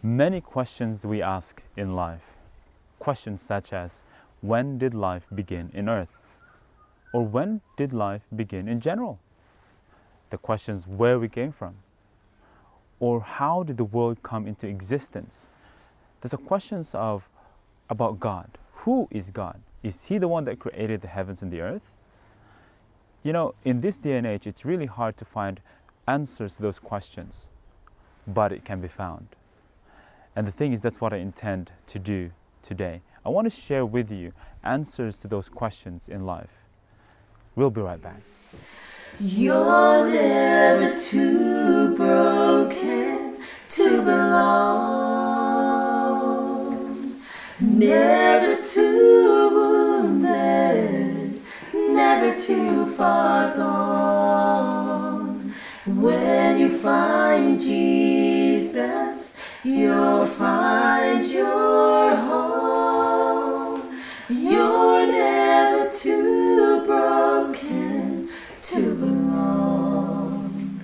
Many questions we ask in life. Questions such as, when did life begin in earth? Or when did life begin in general? The questions where we came from. Or how did the world come into existence? There's a questions about God. Who is God? Is He the one that created the heavens and the earth? You know, in this day and age, it's really hard to find answers to those questions, but it can be found. And the thing is, that's what I intend to do today. I want to share with you answers to those questions in life. We'll be right back. You're never too broken to belong, never too wounded, never too far gone. When you find Jesus, you'll find your home. You're never too broken to belong.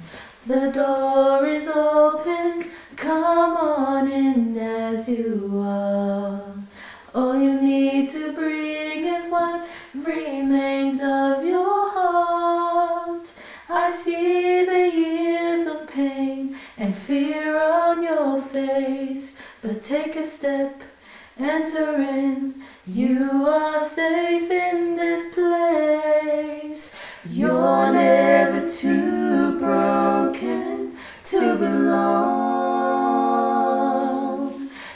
The door is open, come on in as you are. All you need to bring is what remains of your heart. I see the years of pain and fear on your face, but take a step, enter in. You are safe in this place. You're never too broken to belong,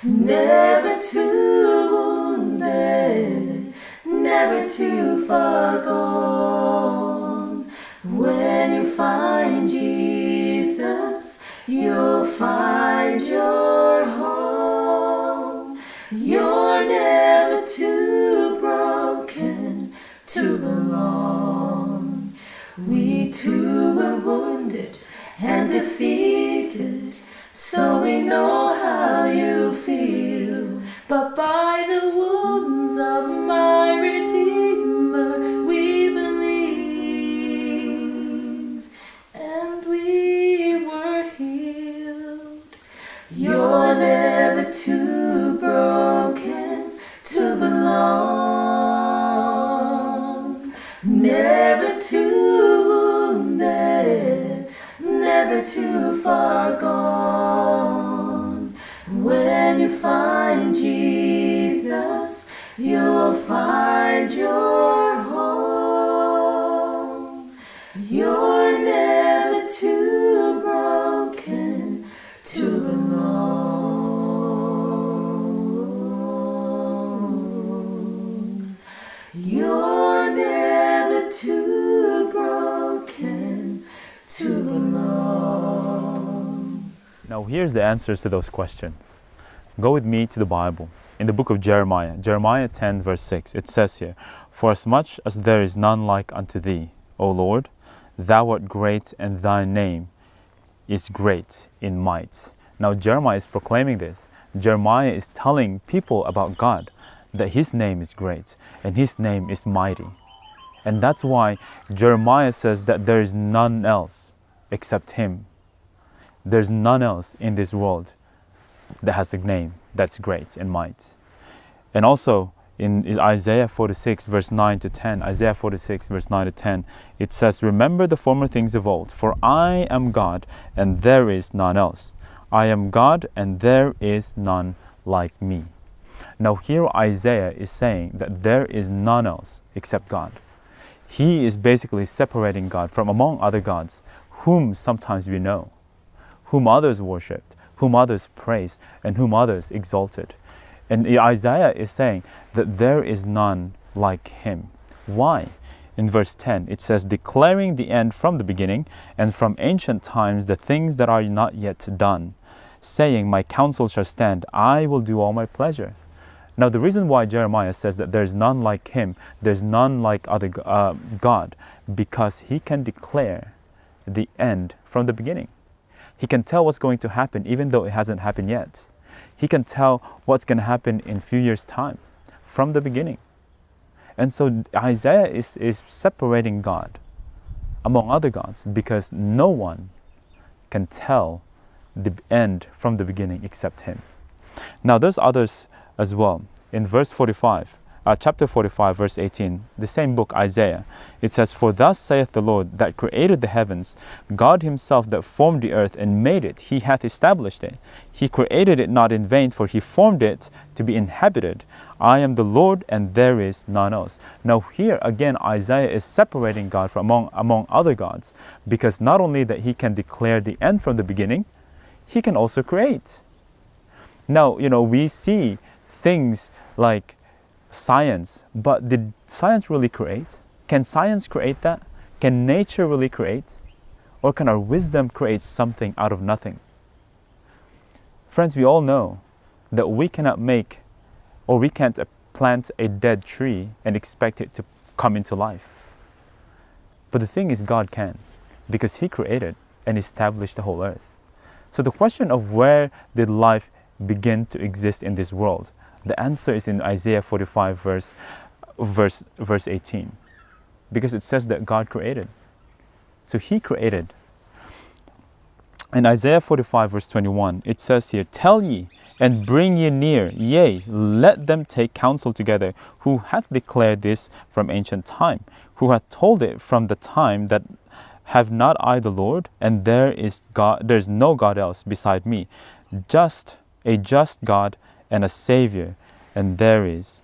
never too wounded, never too far gone. When you find Jesus, you'll find your home. You're never too broken to belong. We too were wounded and defeated, so we know how you feel. But by the wounds of my Redeemer we believe, and we were healed. You're never too broken to belong, never too wounded, never too far gone. When you find Jesus, you'll find your home. You're never too broken to belong. You're never too broken to belong. Now, here's the answers to those questions. Go with me to the Bible. In the book of Jeremiah, Jeremiah 10 verse 6, it says here, "For as much as there is none like unto thee, O Lord, thou art great, and thy name is great in might." Now Jeremiah is proclaiming this. Jeremiah is telling people about God, that His name is great and His name is mighty. And that's why Jeremiah says that there is none else except Him. There's none else in this world that has a name that's great in might. And also in Isaiah 46 verse 9 to 10, Isaiah 46 verse 9 to 10, it says, "Remember the former things of old, for I am God and there is none else. I am God and there is none like me." Now here Isaiah is saying that there is none else except God. He is basically separating God from among other gods, whom sometimes we know, whom others worshipped, whom others praised, and whom others exalted. And Isaiah is saying that there is none like Him. Why? In verse 10, it says, "Declaring the end from the beginning, and from ancient times the things that are not yet done, saying, my counsel shall stand, I will do all my pleasure." Now the reason why Jeremiah says that there's none like Him, there's none like other God, because he can declare the end from the beginning. He can tell what's going to happen even though it hasn't happened yet. He can tell what's going to happen in a few years' time from the beginning. And so Isaiah is separating God among other gods because no one can tell the end from the beginning except Him. Now there's others as well. In verse 45, chapter 45, verse 18, the same book, Isaiah, it says, "For thus saith the Lord that created the heavens, God himself that formed the earth and made it, he hath established it. He created it not in vain, for he formed it to be inhabited. I am the Lord, and there is none else." Now here again, Isaiah is separating God from among other gods, because not only that he can declare the end from the beginning, he can also create. Now, we see things like science, but did science really create? Can science create that? Can nature really create? Or can our wisdom create something out of nothing? Friends, we all know that we cannot make, or we can't plant a dead tree and expect it to come into life. But the thing is, God can, because he created and established the whole earth. So the question of where did life begin to exist in this world? The answer is in Isaiah 45 verse 18, because it says that God created. So he created. In Isaiah 45 verse 21, it says here, "Tell ye, and bring ye near, yea, let them take counsel together, who hath declared this from ancient time, who hath told it from the time that have not I the Lord, and there is no God else beside me, a just God and a Savior, and there is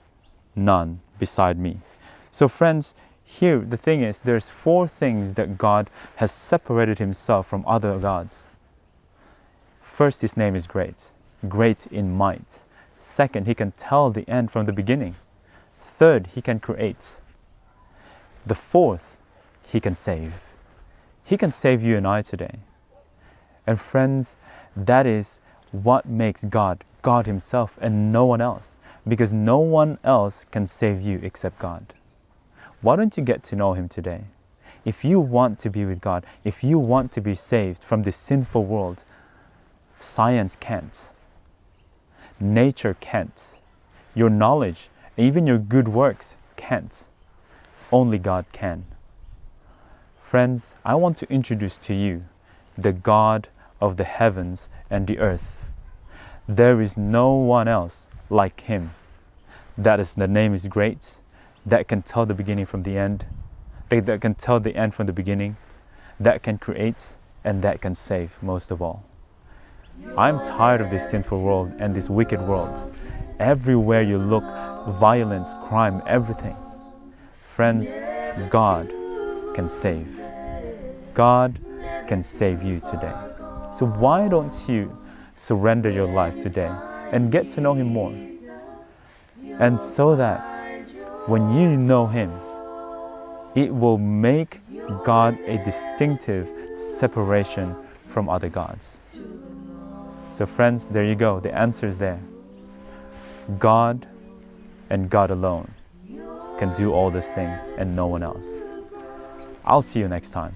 none beside me." So friends, here the thing is, there's 4 things that God has separated himself from other gods. First, his name is great in might. Second, he can tell the end from the beginning. Third, he can create. The fourth, he can save. He can save you and I today. And friends, that is what makes God himself and no one else, because no one else can save you except God. Why don't you get to know him today? If you want to be with God, if you want to be saved from this sinful world, science can't. Nature can't. Your knowledge, even your good works can't. Only God can. Friends, I want to introduce to you the God of the heavens and the earth. There is no one else like him. The name is great, that can tell the beginning from the end, that can tell the end from the beginning, that can create, and that can save most of all. I'm tired of this sinful world and this wicked world. Everywhere you look, violence, crime, everything. Friends, God can save. God can save you today. So why don't you surrender your life today and get to know him more? And so that when you know him, it will make God a distinctive separation from other gods. So friends, there you go. The answer is there. God and God alone can do all these things and no one else. I'll see you next time.